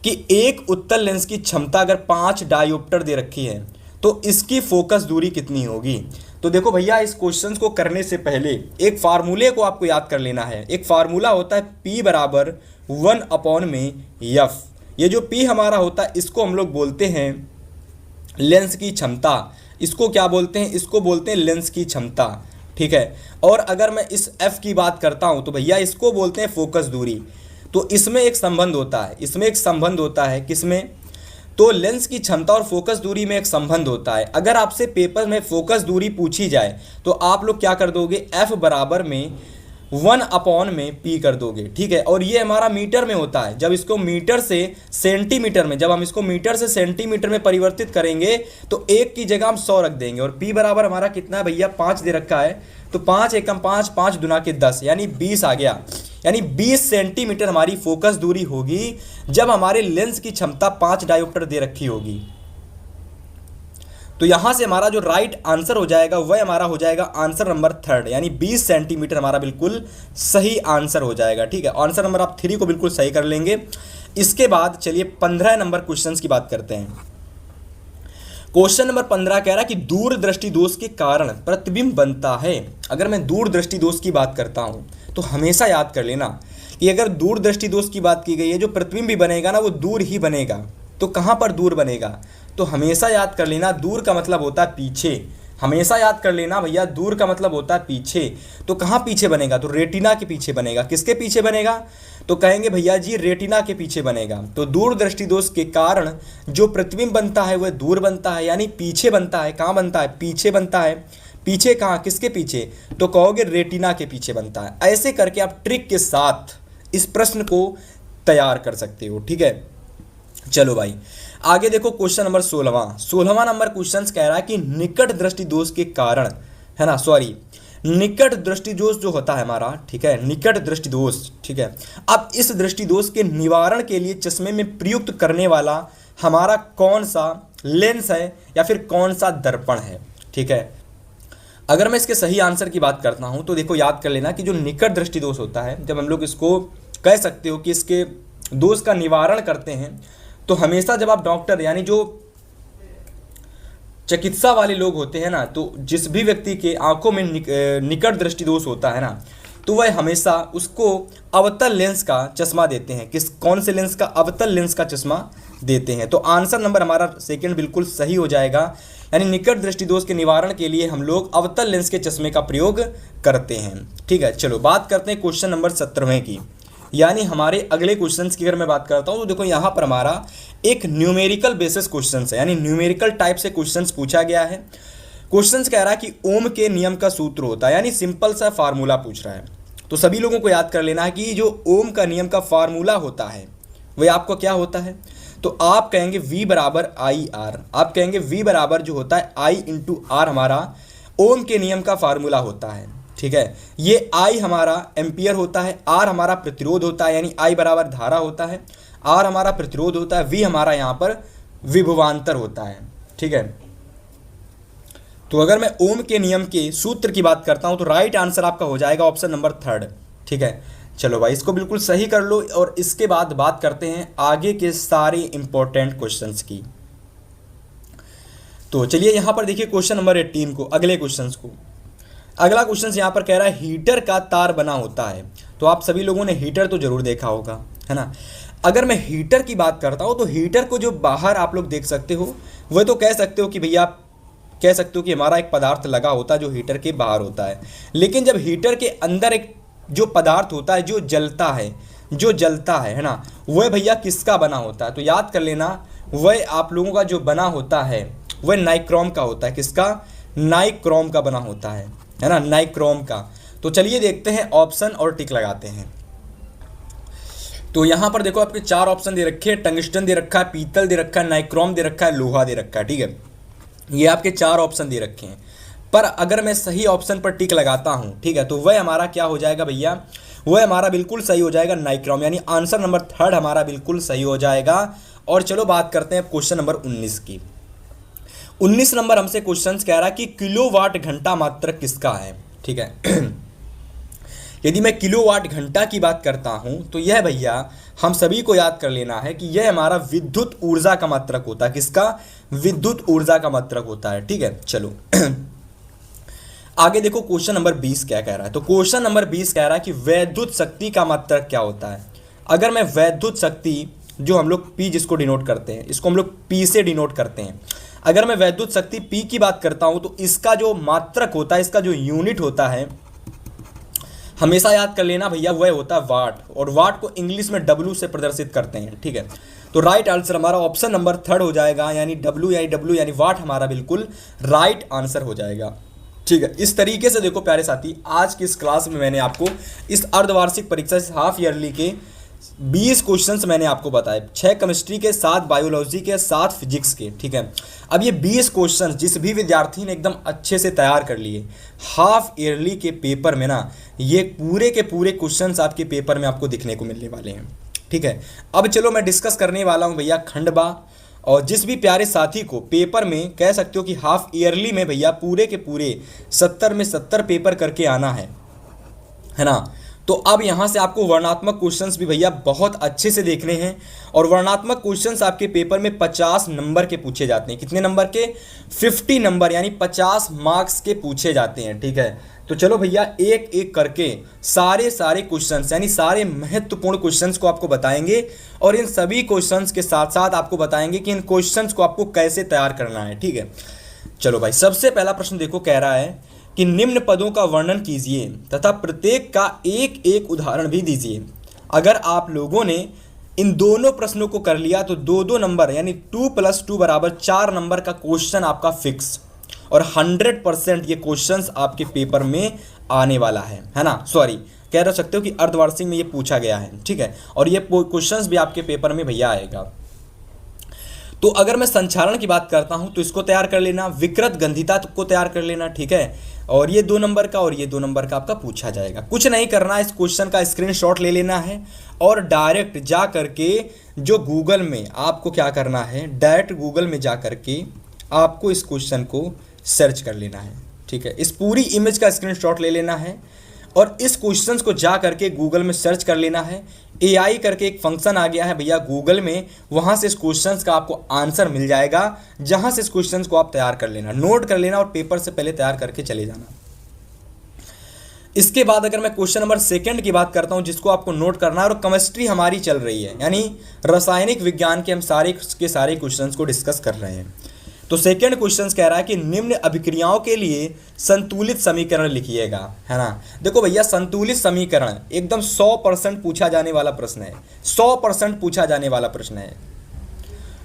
कि एक उत्तल लेंस की क्षमता अगर 5 डायोप्टर दे रखी है तो इसकी फोकस दूरी कितनी होगी। तो देखो भैया इस क्वेश्चन को करने से पहले एक फार्मूले को आपको याद कर लेना है। एक फार्मूला होता है P बराबर 1 में F। ये जो P हमारा होता है इसको हम लोग बोलते हैं लेंस की क्षमता। इसको क्या बोलते हैं, इसको बोलते हैं लेंस की क्षमता, ठीक है। और अगर मैं इस F की बात करता हूं तो भैया इसको बोलते हैं फोकस दूरी। तो इसमें एक संबंध होता है, इसमें एक संबंध होता है, किसमें, तो लेंस की क्षमता और फोकस दूरी में एक संबंध होता है। अगर आपसे पेपर में फोकस दूरी पूछी जाए तो आप लोग क्या कर दोगे, F बराबर में 1 में P कर दोगे, ठीक है। और ये हमारा मीटर में होता है। जब इसको मीटर से सेंटीमीटर में, जब हम इसको मीटर से सेंटीमीटर में परिवर्तित करेंगे तो 1 की जगह हम 100 रख देंगे। और P बराबर हमारा कितना है भैया, 5 दे रखा है, तो 5 एकम 5, 5 दुना के 10 यानी 20 आ गया। यानी 20 सेंटीमीटर हमारी फोकस दूरी होगी जब हमारे लेंस की क्षमता 5 डायोप्टर दे रखी होगी। तो यहां से हमारा जो राइट आंसर हो जाएगा वह हमारा हो जाएगा आंसर नंबर 3, यानी 20 सेंटीमीटर हमारा बिल्कुल सही आंसर हो जाएगा, ठीक है। आंसर नंबर आप 3 को बिल्कुल सही कर लेंगे। इसके बाद चलिए 15 नंबर क्वेश्चन की बात करते हैं। क्वेश्चन नंबर 15 कह रहा है कि दूरदृष्टि दोष के कारण प्रतिबिंब बनता है। अगर मैं दूरदृष्टि दोष की बात करता हूं तो हमेशा याद कर लेना कि अगर दूरदृष्टि दोष की बात की गई है, जो प्रतिबिंब भी बनेगा ना वो दूर ही बनेगा। तो कहां पर दूर बनेगा, तो हमेशा याद कर लेना दूर का मतलब होता है पीछे। हमेशा याद कर लेना भैया दूर का मतलब होता है पीछे। तो कहां पीछे बनेगा, तो रेटिना के पीछे बनेगा। किसके पीछे बनेगा, तो कहेंगे भैया जी रेटिना के पीछे बनेगा। तो दूरदृष्टि दोष के कारण जो प्रतिबिंब बनता है वह दूर बनता है, यानी पीछे बनता है। कहां बनता है, पीछे बनता है। पीछे कहां, किसके पीछे, तो कहोगे रेटिना के पीछे बनता है। ऐसे करके आप ट्रिक के साथ इस प्रश्न को तैयार कर सकते हो, ठीक है। चलो भाई आगे देखो क्वेश्चन नंबर 16वां नंबर क्वेश्चन कह रहा है कि निकट दृष्टि दोष के कारण, है ना, सॉरी, निकट दृष्टि दोष जो होता है हमारा, ठीक है, निकट दृष्टि दोष, ठीक है। अब इस दृष्टि दोष के निवारण के लिए चश्मे में प्रयुक्त करने वाला हमारा कौन सा लेंस है या फिर कौन सा दर्पण है, ठीक है। अगर मैं इसके सही आंसर की बात करता हूं तो देखो याद कर लेना कि जो निकट दृष्टि दोष होता है, जब हम लोग इसको कह सकते हो कि इसके दोष का निवारण करते हैं, तो हमेशा जब आप डॉक्टर यानी जो चिकित्सा वाले लोग होते हैं ना, तो जिस भी व्यक्ति के आंखों में निकट दृष्टि दोष होता है ना, तो वह हमेशा उसको अवतल लेंस का चश्मा देते हैं। कौन से लेंस का, अवतल लेंस का चश्मा देते हैं। तो आंसर नंबर हमारा सेकंड बिल्कुल सही हो जाएगा, यानी निकट दृष्टि दोष के निवारण के लिए हम लोग अवतल लेंस के चश्मे का प्रयोग करते हैं, ठीक है। चलो बात करते हैं क्वेश्चन नंबर 17वें की, यानी हमारे अगले क्वेश्चंस की अगर मैं बात करता हूं तो देखो यहां पर हमारा एक न्यूमेरिकल बेसिस क्वेश्चंस है, यानी न्यूमेरिकल टाइप से क्वेश्चंस पूछा गया है। क्वेश्चंस कह रहा है कि ओम के नियम का सूत्र होता है, यानी सिंपल सा फार्मूला पूछ रहा है। तो सभी लोगों को याद कर लेना है कि जो ओम का नियम का फार्मूला होता है वह आपको क्या होता है, तो आप कहेंगे V बराबर आई आर। आप कहेंगे V बराबर जो होता है I इंटू आर हमारा ओम के नियम का फार्मूला होता है, ठीक है। ये I हमारा एम्पियर होता है, R हमारा प्रतिरोध होता है, यानी I बराबर धारा होता है, R हमारा प्रतिरोध होता है, V हमारा यहाँ पर विभवांतर होता है, ठीक है। तो अगर मैं ओम के नियम के सूत्र की बात करता हूँ तो राइट आंसर आपका हो जाएगा ऑप्शन नंबर 3, ठीक है। चलो भाई इसको बिल्कुल सही कर लो और इसके बाद बात करते हैं आगे के सारे इंपॉर्टेंट क्वेश्चंस की। तो चलिए यहाँ पर देखिए क्वेश्चन नंबर 18 को, अगले क्वेश्चंस को। अगला क्वेश्चन यहाँ पर कह रहा है हीटर का तार बना होता है। तो आप सभी लोगों ने हीटर तो जरूर देखा होगा, है ना। अगर मैं हीटर की बात करता हूँ तो हीटर को जो बाहर आप लोग देख सकते हो वह तो कह सकते हो कि भैया आप कह सकते हो कि हमारा एक पदार्थ लगा होता है जो हीटर के बाहर होता है। लेकिन जब हीटर के अंदर एक जो पदार्थ होता है जो जलता है, जो जलता है ना, वह भैया किसका बना होता है? तो याद कर लेना, वह आप लोगों का जो बना होता है वह नाइक्रोम का होता है। किसका? नाइक्रोम का बना होता है ना, नाइक्रोम का। तो चलिए देखते हैं ऑप्शन और टिक लगाते हैं। तो यहाँ पर देखो आपके 4 ऑप्शन दे रखे हैं, टंगस्टन दे रखा है, पीतल दे रखा है, नाइक्रोम दे रखा है, लोहा दे रखा है। ठीक है, ये आपके 4 ऑप्शन दे रखे हैं। पर अगर मैं सही ऑप्शन पर टिक लगाता हूँ, ठीक है, तो वह हमारा क्या हो जाएगा भैया? वह हमारा बिल्कुल सही हो जाएगा, नाइक्रोम, यानी आंसर नंबर 3 हमारा बिल्कुल सही हो जाएगा। और चलो बात करते हैं क्वेश्चन नंबर 19 की। 19 नंबर हमसे क्वेश्चन कह रहा है कि किलोवाट घंटा मात्रक किसका है? ठीक है यदि मैं किलोवाट घंटा की बात करता हूं तो यह भैया हम सभी को याद कर लेना है कि यह हमारा विद्युत ऊर्जा का मात्रक होता है। किसका? विद्युत ऊर्जा का मात्रक होता है। ठीक है, चलो आगे देखो क्वेश्चन नंबर 20 क्या कह रहा है। तो क्वेश्चन नंबर 20 कह रहा है कि वैद्युत शक्ति का मात्रक क्या होता है? अगर मैं वैद्युत शक्ति, जो हम लोग P जिसको डिनोट करते हैं, इसको हम लोग P से डिनोट करते हैं। अगर मैं वैद्युत शक्ति P की बात करता हूं तो इसका जो मात्रक होता है, इसका जो यूनिट होता है, हमेशा याद कर लेना भैया, वह होता है वाट। और वाट को इंग्लिश में W से प्रदर्शित करते हैं। ठीक है, तो राइट आंसर हमारा ऑप्शन नंबर 3 हो जाएगा, यानी W यानी वाट हमारा बिल्कुल राइट आंसर हो जाएगा। ठीक है, इस तरीके से देखो प्यारे साथी, आज की इस क्लास में मैंने आपको इस अर्धवार्षिक परीक्षा से हाफ ईयरली के 20 क्वेश्चंस मैंने आपको बताए, 6 केमिस्ट्री के, 7 बायोलॉजी के, 7 फिजिक्स के। ठीक है, अब ये 20 क्वेश्चंस जिस भी विद्यार्थी ने एकदम अच्छे से तैयार कर लिए हाफ ईयरली के पेपर में ना, ये पूरे के पूरे क्वेश्चंस आपके पेपर में आपको दिखने को मिलने वाले हैं। ठीक है, अब चलो मैं डिस्कस करने वाला हूँ भैया खंडवा। और जिस भी प्यारे साथी को पेपर में कह सकते हो कि हाफ ईयरली में भैया पूरे के पूरे 70 में 70 पेपर करके आना है ना, तो अब यहाँ से आपको वर्णात्मक क्वेश्चंस भी भैया बहुत अच्छे से देखने हैं। और वर्णात्मक क्वेश्चंस आपके पेपर में 50 नंबर के पूछे जाते हैं। कितने नंबर के? 50 नंबर, यानी 50 मार्क्स के पूछे जाते हैं। ठीक है, तो चलो भैया एक एक करके सारे क्वेश्चंस, यानी सारे महत्वपूर्ण क्वेश्चंस को आपको बताएंगे। और इन सभी क्वेश्चंस के साथ साथ आपको बताएंगे कि इन क्वेश्चंस को आपको कैसे तैयार करना है। ठीक है, चलो भाई, सबसे पहला प्रश्न देखो, कह रहा है कि निम्न पदों का वर्णन कीजिए तथा प्रत्येक का एक एक उदाहरण भी दीजिए। अगर आप लोगों ने इन दोनों प्रश्नों को कर लिया तो 2-2 नंबर, यानी 2 + 2 = 4 नंबर का क्वेश्चन आपका फिक्स, और 100% ये क्वेश्चंस आपके पेपर में आने वाला है ना। सॉरी, कह सकते हो कि अर्धवार्षिक में ये पूछा गया है। ठीक है, और ये क्वेश्चंस भी आपके पेपर में भैया आएगा। तो अगर मैं संचारण की बात करता हूं तो इसको तैयार कर लेना, विकृत गंधिता को तैयार कर लेना। ठीक है, और ये 2 नंबर का और ये 2 नंबर का आपका पूछा जाएगा। कुछ नहीं करना, इस क्वेश्चन का स्क्रीनशॉट ले लेना है और डायरेक्ट जा करके जो गूगल में आपको क्या करना है, डायरेक्ट गूगल में जा करके आपको इस क्वेश्चन को सर्च कर लेना है। ठीक है, इस पूरी इमेज का स्क्रीनशॉट ले लेना है और इस क्वेश्चंस को जा करके गूगल में सर्च कर लेना है। AI करके एक फंक्शन आ गया है भैया गूगल में, वहाँ से इस क्वेश्चंस का आपको आंसर मिल जाएगा, जहाँ से इस क्वेश्चंस को आप तैयार कर लेना, नोट कर लेना और पेपर से पहले तैयार करके चले जाना। इसके बाद अगर मैं क्वेश्चन नंबर 2 की बात करता हूँ, जिसको आपको नोट करना है, और केमिस्ट्री हमारी चल रही है, यानी रासायनिक विज्ञान के हम सारे के सारे क्वेश्चंस को डिस्कस कर रहे हैं। तो 2nd क्वेश्चन कह रहा है कि निम्न अभिक्रियाओं के लिए संतुलित समीकरण लिखिएगा, है ना। देखो भैया, संतुलित समीकरण एकदम 100% पूछा जाने वाला प्रश्न है, 100% पूछा जाने वाला प्रश्न है।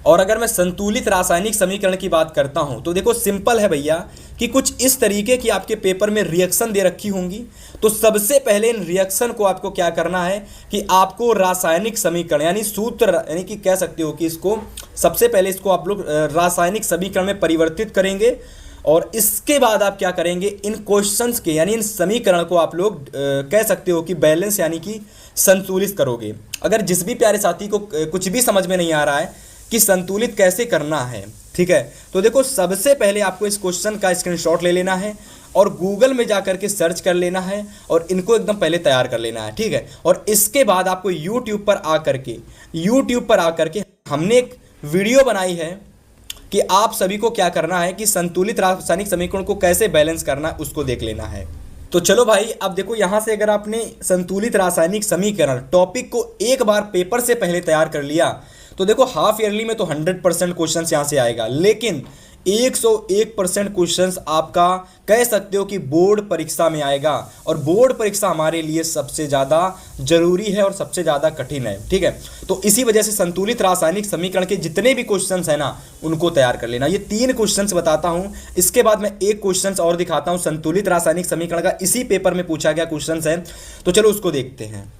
और अगर मैं संतुलित रासायनिक समीकरण की बात करता हूं तो देखो सिंपल है भैया कि कुछ इस तरीके की आपके पेपर में रिएक्शन दे रखी होंगी। तो सबसे पहले इन रिएक्शन को आपको क्या करना है कि आपको रासायनिक समीकरण यानी सूत्र, यानी कि कह सकते हो कि इसको सबसे पहले इसको आप लोग रासायनिक समीकरण में परिवर्तित करेंगे और इसके बाद आप क्या करेंगे, इन क्वेश्चंस के यानी इन समीकरण को आप लोग कह सकते हो कि बैलेंस यानी कि संतुलित करोगे। अगर जिस भी प्यारे साथी को कुछ भी समझ में नहीं आ रहा है कि संतुलित कैसे करना है, ठीक है, तो देखो सबसे पहले आपको इस क्वेश्चन का स्क्रीनशॉट ले लेना है और गूगल में जाकर के सर्च कर लेना है और इनको एकदम पहले तैयार कर लेना है, ठीक है। और इसके बाद आपको यूट्यूब पर आकर के हमने एक वीडियो बनाई है कि आप सभी को क्या करना है कि संतुलित रासायनिक समीकरण को कैसे बैलेंस करना है, उसको देख लेना है। तो चलो भाई, अब देखो यहाँ से अगर आपने संतुलित रासायनिक समीकरण टॉपिक को एक बार पेपर से पहले तैयार कर लिया तो देखो हाफ ईयरली में तो 100% क्वेश्चन यहाँ से आएगा, लेकिन 101% क्वेश्चंस आपका कह सकते हो कि बोर्ड परीक्षा में आएगा, और बोर्ड परीक्षा हमारे लिए सबसे ज़्यादा जरूरी है और सबसे ज़्यादा कठिन है। ठीक है, तो इसी वजह से संतुलित रासायनिक समीकरण के जितने भी क्वेश्चंस हैं ना, उनको तैयार कर लेना। ये 3 क्वेश्चंस बताता हूँ, इसके बाद मैं एक क्वेश्चंस और दिखाता हूँ संतुलित रासायनिक समीकरण का, इसी पेपर में पूछा गया क्वेश्चंस है, तो चलो उसको देखते हैं।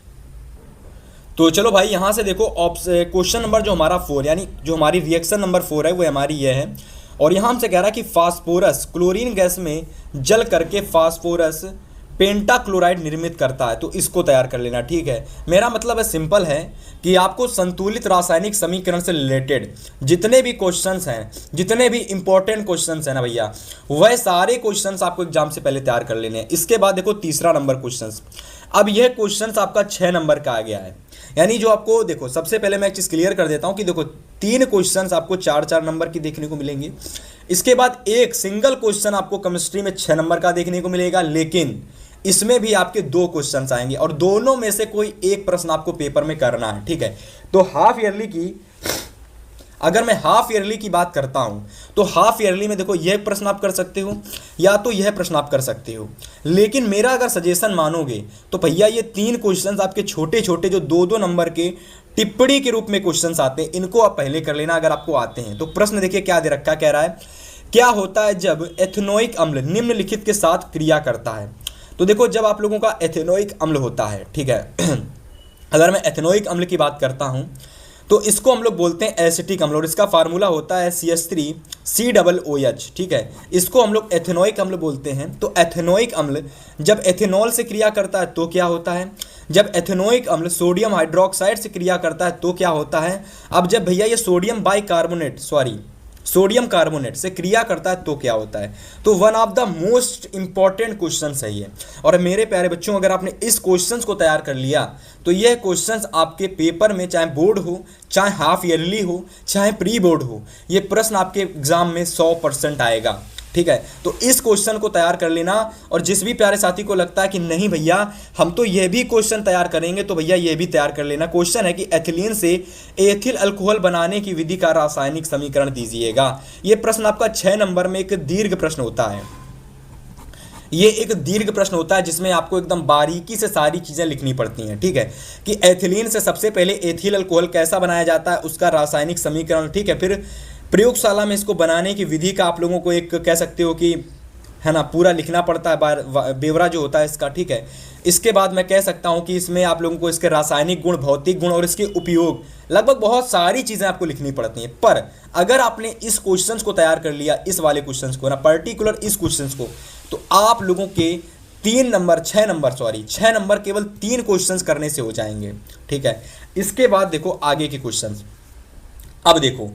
तो चलो भाई यहाँ से देखो, क्वेश्चन नंबर जो हमारा 4, यानी जो हमारी रिएक्शन नंबर 4 है वो हमारी ये है, और यहाँ हमसे कह रहा है कि फास्फोरस क्लोरीन गैस में जल करके फास्फोरस पेंटाक्लोराइड निर्मित करता है, तो इसको तैयार कर लेना। ठीक है, मेरा मतलब है सिंपल है कि आपको संतुलित रासायनिक समीकरण से रिलेटेड जितने भी क्वेश्चंस हैं, जितने भी इंपॉर्टेंट क्वेश्चंस हैं ना भैया, वह सारे क्वेश्चंस आपको एग्जाम से पहले तैयार कर लेने हैं। इसके बाद देखो तीसरा नंबर क्वेश्चंस, अब यह क्वेश्चंस आपका 6 नंबर का आ गया है, यानी जो आपको देखो, सबसे पहले मैं एक चीज़ क्लियर कर देता हूं कि देखो 3 क्वेश्चंस आपको 4-4 नंबर की देखने को मिलेंगे। इसके बाद एक सिंगल क्वेश्चन आपको केमिस्ट्री में 6 नंबर का देखने को मिलेगा, लेकिन इसमें भी आपके 2 क्वेश्चंस आएंगे और दोनों में से कोई एक प्रश्न आपको पेपर में करना है। ठीक है, तो हाफ ईयरली की, अगर मैं हाफ ईयरली की बात करता हूं तो हाफ ईयरली में देखो यह प्रश्न आप कर सकते हो या तो यह प्रश्न आप कर सकते हो, लेकिन मेरा अगर सजेशन मानोगे तो भैया ये 3 क्वेश्चंस आपके छोटे छोटे जो 2-2 नंबर के टिप्पणी के रूप में क्वेश्चंस आते हैं, इनको आप पहले कर लेना अगर आपको आते हैं। तो प्रश्न देखिए क्या दे रखा, कह रहा है क्या होता है जब एथेनोइक अम्ल निम्नलिखित के साथ क्रिया करता है। तो देखो जब आप लोगों का एथेनोइक अम्ल होता है, ठीक है अगर मैं एथेनोइक अम्ल की बात करता हूं तो इसको हम लोग बोलते हैं एसिटिक अम्ल, और इसका फार्मूला होता है CH3COOH। ठीक है, इसको हम लोग एथेनोइक अम्ल बोलते हैं। तो एथेनोइक अम्ल जब एथेनॉल से क्रिया करता है तो क्या होता है, जब एथेनोइक अम्ल सोडियम हाइड्रोक्साइड से क्रिया करता है तो क्या होता है, अब जब भैया ये सोडियम कार्बोनेट से क्रिया करता है तो क्या होता है। तो one of the most important question है ये, और मेरे प्यारे बच्चों अगर आपने इस क्वेश्चंस को तैयार कर लिया तो यह क्वेश्चंस आपके पेपर में, चाहे बोर्ड हो, चाहे हाफ ईयरली हो, चाहे प्री बोर्ड हो, ये प्रश्न आपके एग्जाम में 100% आएगा। ठीक है, तो इस क्वेश्चन को तैयार कर लेना, और जिस भी प्यारे साथी को लगता है कि नहीं भैया हम तो यह भी क्वेश्चन तैयार करेंगे, तो भैया ये भी तैयार कर लेना। क्वेश्चन है कि एथिलीन से एथिल अल्कोहल बनाने की विधि का रासायनिक समीकरण दीजिएगा। ये प्रश्न आपका 6 नंबर में एक दीर्घ प्रश्न होता है, ये एक दीर्घ प्रश्न होता है जिसमें आपको एकदम बारीकी से सारी चीज़ें लिखनी पड़ती हैं। ठीक है, कि एथिलीन से सबसे पहले एथिल अल्कोहल कैसा बनाया जाता है, उसका रासायनिक समीकरण। ठीक है, फिर प्रयोगशाला में इसको बनाने की विधि का आप लोगों को एक कह सकते हो कि है ना पूरा लिखना पड़ता है, ब्यौरा जो होता है इसका। ठीक है, इसके बाद मैं कह सकता हूं कि इसमें आप लोगों को इसके रासायनिक गुण, भौतिक गुण और इसके उपयोग, लगभग बहुत सारी चीज़ें आपको लिखनी पड़ती हैं। पर अगर आपने इस क्वेश्चंस को तैयार कर लिया, इस वाले क्वेश्चंस को ना, पर्टिकुलर इस क्वेश्चंस को, तो आप लोगों के 6 नंबर केवल 3 क्वेश्चंस करने से हो जाएंगे। ठीक है, इसके बाद देखो आगे के क्वेश्चंस। अब देखो,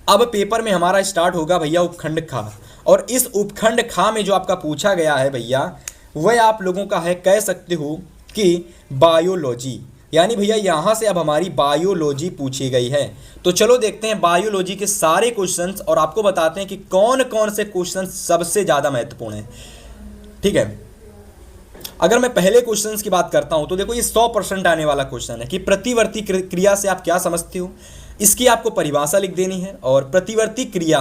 अब पेपर में हमारा स्टार्ट होगा भैया उपखंड खा, और इस उपखंड खा में जो आपका पूछा गया है भैया, वह आप लोगों का है, कह सकते हो कि बायोलॉजी, यानी भैया यहाँ से अब हमारी बायोलॉजी पूछी गई है। तो चलो देखते हैं बायोलॉजी के सारे क्वेश्चंस, और आपको बताते हैं कि कौन कौन से क्वेश्चन सबसे ज़्यादा महत्वपूर्ण हैं। ठीक है, अगर मैं पहले क्वेश्चंस की बात करता हूं तो देखो ये 100% आने वाला क्वेश्चन है कि प्रतिवर्ती क्रिया से आप क्या समझते हो, इसकी आपको परिभाषा लिख देनी है, और प्रतिवर्ती क्रिया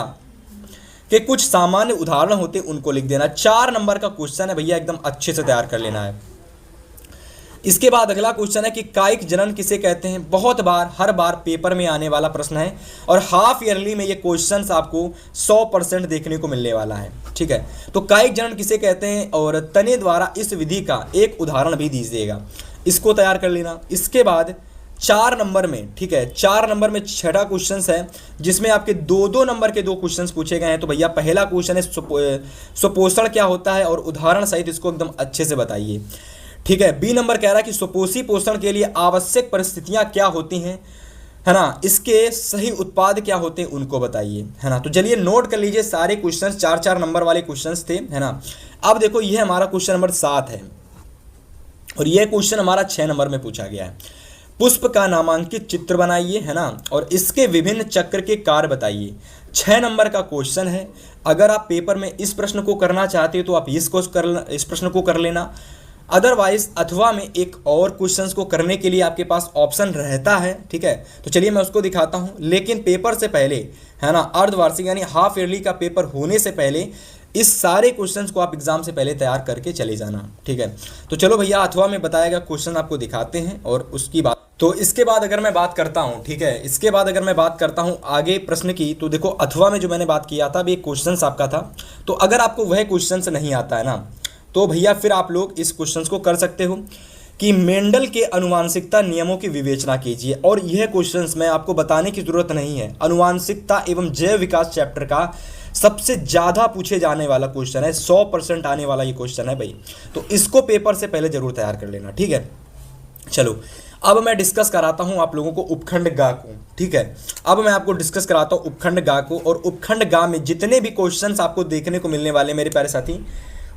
के कुछ सामान्य उदाहरण होते हैं उनको लिख देना। 4 नंबर का क्वेश्चन है भैया, एकदम अच्छे से तैयार कर लेना है। इसके बाद अगला क्वेश्चन है कि कायिक जनन किसे कहते हैं, बहुत बार, हर बार पेपर में आने वाला प्रश्न है, और हाफ ईयरली में ये क्वेश्चंस आपको 100% देखने को मिलने वाला है। ठीक है, तो कायिक जनन किसे कहते हैं, और तने द्वारा इस विधि का एक उदाहरण भी दीजिएगा, इसको तैयार कर लेना। इसके बाद 4 नंबर में, ठीक है, 4 नंबर में 6ठा क्वेश्चन है जिसमें आपके 2-2 नंबर के 2 क्वेश्चन पूछे गए हैं। तो भैया पहला क्वेश्चन है सुपोषण क्या होता है, और उदाहरण सहित इसको एकदम अच्छे से बताइए। ठीक है, बी नंबर कह रहा है कि सुपोषी पोषण के लिए आवश्यक परिस्थितियां क्या होती हैं, है ना, इसके सही उत्पाद क्या होते हैं उनको बताइए, है ना। तो चलिए नोट कर लीजिए, सारे क्वेश्चंस 4-4 नंबर वाले क्वेश्चंस थे, है ना। अब देखो ये हमारा क्वेश्चन नंबर 7 है, और यह क्वेश्चन हमारा 6 नंबर में पूछा गया है। पुष्प का नामांकित चित्र बनाइए, है ना, और इसके विभिन्न चक्र के कार्य बताइए। 6 नंबर का क्वेश्चन है। अगर आप पेपर में इस प्रश्न को करना चाहते हो तो आप इस प्रश्न को कर लेना, अदरवाइज अथवा में एक और क्वेश्चंस को करने के लिए आपके पास ऑप्शन रहता है, ठीक है। तो चलिए मैं उसको दिखाता हूं, लेकिन पेपर से पहले, है ना, अर्धवार्षिक यानी हाफ ईयरली का पेपर होने से पहले इस सारे क्वेश्चंस को आप एग्जाम से पहले तैयार करके चले जाना, ठीक है। तो चलो भैया अथवा में बताया गया क्वेश्चन आपको दिखाते हैं और उसकी बात, तो इसके बाद अगर मैं बात करता हूं, ठीक है, इसके बाद अगर मैं बात करता हूं आगे प्रश्न की, तो देखो अथवा में जो मैंने बात किया था अभी एक क्वेश्चन आपका था, तो अगर आपको वह क्वेश्चन नहीं आता है ना, तो भैया फिर आप लोग इस क्वेश्चन को कर सकते हो कि मेंडल के आनुवांशिकता नियमों की विवेचना कीजिए। और यह क्वेश्चंस मैं आपको बताने की जरूरत नहीं है, आनुवांशिकता एवं जैव विकास चैप्टर का सबसे ज़्यादा पूछे जाने वाला क्वेश्चन है, 100% आने वाला ये क्वेश्चन है भाई। तो इसको पेपर से पहले जरूर तैयार कर लेना, ठीक है। चलो अब मैं डिस्कस कराता हूं आप लोगों को उपखंड गा को, ठीक है। अब मैं आपको डिस्कस कराता हूं उपखंड गा को, और उपखंड गा में जितने भी क्वेश्चंस आपको देखने को मिलने वाले मेरे प्यारे साथी,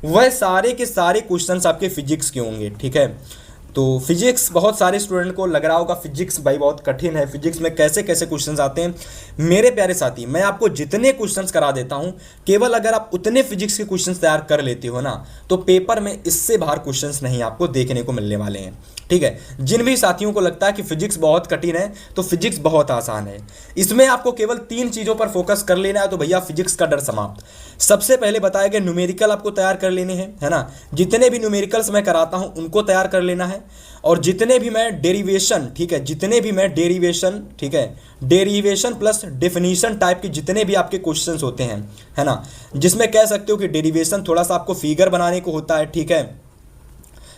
वह सारे के सारे क्वेश्चंस आपके फिजिक्स के होंगे, ठीक है। तो फिजिक्स बहुत सारे स्टूडेंट को लग रहा होगा फिजिक्स भाई बहुत कठिन है, फिजिक्स में कैसे कैसे क्वेश्चंस आते हैं। मेरे प्यारे साथी, मैं आपको जितने क्वेश्चंस करा देता हूं, केवल अगर आप उतने फिजिक्स के क्वेश्चंस तैयार कर लेते हो ना, तो पेपर में इससे बाहर क्वेश्चंस नहीं आपको देखने को मिलने वाले हैं, ठीक है। जिन भी साथियों को लगता है कि फिजिक्स बहुत कठिन है, तो फिजिक्स बहुत आसान है। इसमें आपको केवल 3 चीज़ों पर फोकस कर लेना है, तो भैया फिजिक्स का डर समाप्त। सबसे पहले बताए गए न्यूमेरिकल आपको तैयार कर लेने हैं, है ना। जितने भी न्यूमेरिकल्स मैं कराता हूं उनको तैयार कर लेना है, और जितने भी मैं डेरिवेशन, ठीक है, जितने भी मैं डेरिवेशन, ठीक है, डेरिवेशन प्लस डेफिनीशन टाइप के जितने भी आपके क्वेश्चंस होते हैं, है ना, जिसमें कह सकते हो कि डेरिवेशन थोड़ा सा आपको फिगर बनाने को होता है, ठीक है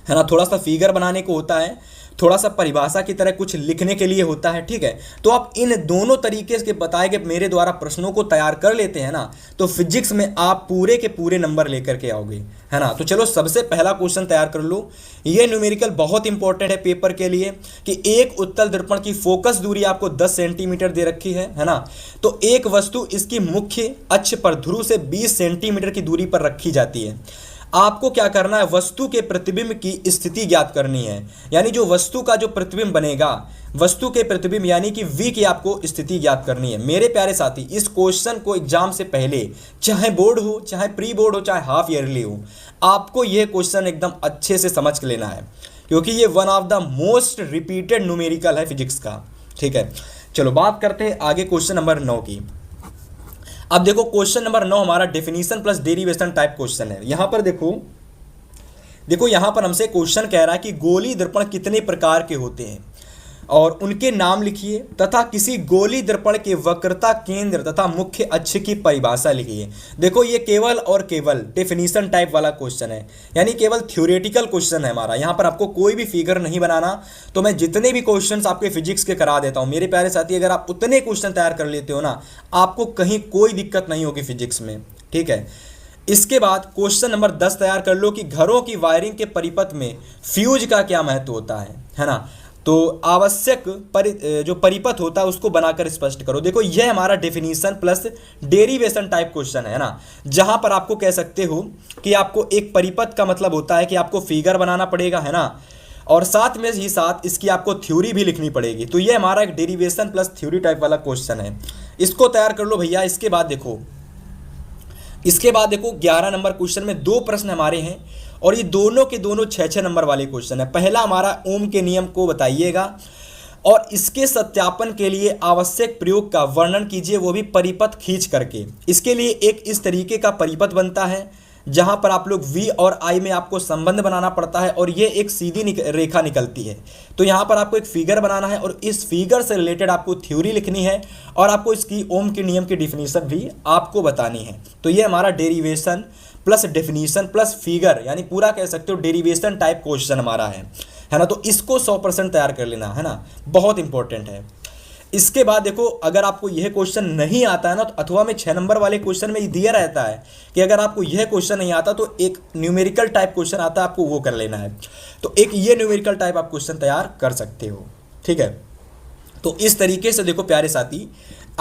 ना, थोड़ा सा फिगर बनाने को होता है, थोड़ा सा परिभाषा की तरह कुछ लिखने के लिए होता है, ठीक है। तो आप इन दोनों तरीके के बताए गए मेरे द्वारा प्रश्नों को तैयार कर लेते हैं ना, तो फिजिक्स में आप पूरे के पूरे नंबर लेकर के आओगे, है ना। तो चलो सबसे पहला क्वेश्चन तैयार कर लो। ये न्यूमेरिकल बहुत इंपॉर्टेंट है पेपर के लिए कि एक उत्तल दर्पण की फोकस दूरी आपको 10 सेंटीमीटर दे रखी है ना। तो एक वस्तु इसकी मुख्य अक्ष पर ध्रुव से 20 सेंटीमीटर की दूरी पर रखी जाती है। आपको क्या करना है, वस्तु के प्रतिबिंब की स्थिति ज्ञात करनी है, यानी जो वस्तु का जो प्रतिबिंब बनेगा, वस्तु के प्रतिबिंब यानी कि V की आपको स्थिति ज्ञात करनी है। मेरे प्यारे साथी, इस क्वेश्चन को एग्जाम से पहले, चाहे बोर्ड हो, चाहे प्री बोर्ड हो, चाहे हाफ ईयरली हो, आपको यह क्वेश्चन एकदम अच्छे से समझ लेना है, क्योंकि ये one of the most repeated numerical है फिजिक्स का, ठीक है। चलो बात करते हैं आगे क्वेश्चन नंबर 9 की। अब देखो क्वेश्चन नंबर 9 हमारा definition plus derivation type question है। यहां पर देखो यहां पर हमसे क्वेश्चन कह रहा है कि गोली दर्पण कितने प्रकार के होते हैं और उनके नाम लिखिए, तथा किसी गोली दर्पण के वक्रता केंद्र तथा मुख्य अक्ष की परिभाषा लिखिए। देखो ये केवल और केवल डेफिनेशन टाइप वाला क्वेश्चन है, यानी केवल थ्योरेटिकल क्वेश्चन है हमारा। यहाँ पर आपको कोई भी फिगर नहीं बनाना। तो मैं जितने भी क्वेश्चंस आपके फिजिक्स के करा देता हूँ मेरे प्यारे साथी, अगर आप उतने क्वेश्चन तैयार कर लेते हो ना, आपको कहीं कोई दिक्कत नहीं होगी फिजिक्स में, ठीक है। इसके बाद क्वेश्चन नंबर 10 तैयार कर लो कि घरों की वायरिंग के परिपथ में फ्यूज का क्या महत्व होता है ना। तो आवश्यक जो परिपथ होता है उसको बनाकर स्पष्ट करो। देखो यह हमारा definition plus derivation type question है ना, जहां पर आपको कह सकते हो कि आपको एक परिपथ का मतलब होता है कि आपको फिगर बनाना पड़ेगा, है ना, और साथ में ही साथ इसकी आपको थ्योरी भी लिखनी पड़ेगी। तो यह हमारा एक डेरिवेशन प्लस थ्योरी टाइप वाला क्वेश्चन है, इसको तैयार कर लो भैया। इसके बाद देखो 11 नंबर क्वेश्चन में 2 प्रश्न हमारे हैं, और ये दोनों के दोनों 6-6 नंबर वाले क्वेश्चन है। पहला हमारा ओम के नियम को बताइएगा और इसके सत्यापन के लिए आवश्यक प्रयोग का वर्णन कीजिए, वो भी परिपथ खींच करके। इसके लिए एक इस तरीके का परिपथ बनता है जहां पर आप लोग V और I में आपको संबंध बनाना पड़ता है, और ये एक सीधी रेखा निकलती है। तो यहाँ पर आपको एक फिगर बनाना है और इस फिगर से रिलेटेड आपको थ्योरी लिखनी है, और आपको इसकी ओम के नियम की डिफिनीशन भी आपको बतानी है। तो ये हमारा derivation plus definition plus figure, यानी पूरा कह सकते हो डेरिवेशन टाइप क्वेश्चन हमारा है ना। तो इसको 100% तैयार कर लेना, है ना, बहुत इंपॉर्टेंट है। इसके बाद देखो अगर आपको यह क्वेश्चन नहीं आता है ना, तो अथवा में 6 नंबर वाले क्वेश्चन में दिया रहता है कि अगर आपको यह क्वेश्चन नहीं आता तो एक न्यूमेरिकल टाइप क्वेश्चन आता है, आपको वो कर लेना है। तो एक ये न्यूमेरिकल टाइप आप क्वेश्चन तैयार कर सकते हो, ठीक है। तो इस तरीके से देखो प्यारे साथी,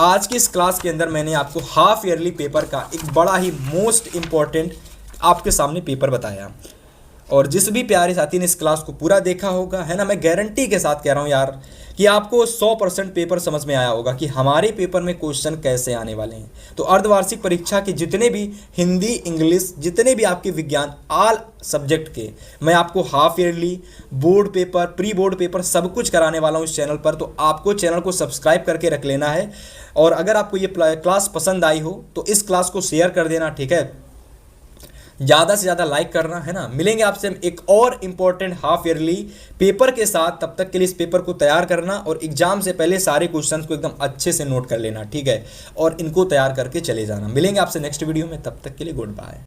आज की इस क्लास के अंदर मैंने आपको हाफ ईयरली पेपर का एक बड़ा ही मोस्ट इंपॉर्टेंट आपके सामने पेपर बताया, और जिस भी प्यारे साथी ने इस क्लास को पूरा देखा होगा, है ना, मैं गारंटी के साथ कह रहा हूँ यार कि आपको 100% पेपर समझ में आया होगा कि हमारे पेपर में क्वेश्चन कैसे आने वाले हैं। तो अर्धवार्षिक परीक्षा के जितने भी हिंदी, इंग्लिश, जितने भी आपके विज्ञान ऑल सब्जेक्ट के, मैं आपको half yearly, board paper, pre board paper सब कुछ कराने वाला हूँ इस चैनल पर। तो आपको चैनल को सब्सक्राइब करके रख लेना है। और अगर आपको ये क्लास पसंद आई हो तो इस क्लास को शेयर कर देना, ठीक है, ज़्यादा से ज़्यादा लाइक करना, है ना। मिलेंगे आपसे हम एक और इम्पॉर्टेंट हाफ ईयरली पेपर के साथ। तब तक के लिए इस पेपर को तैयार करना और एग्जाम से पहले सारे क्वेश्चंस को एकदम अच्छे से नोट कर लेना, ठीक है, और इनको तैयार करके चले जाना। मिलेंगे आपसे नेक्स्ट वीडियो में, तब तक के लिए गुड बाय।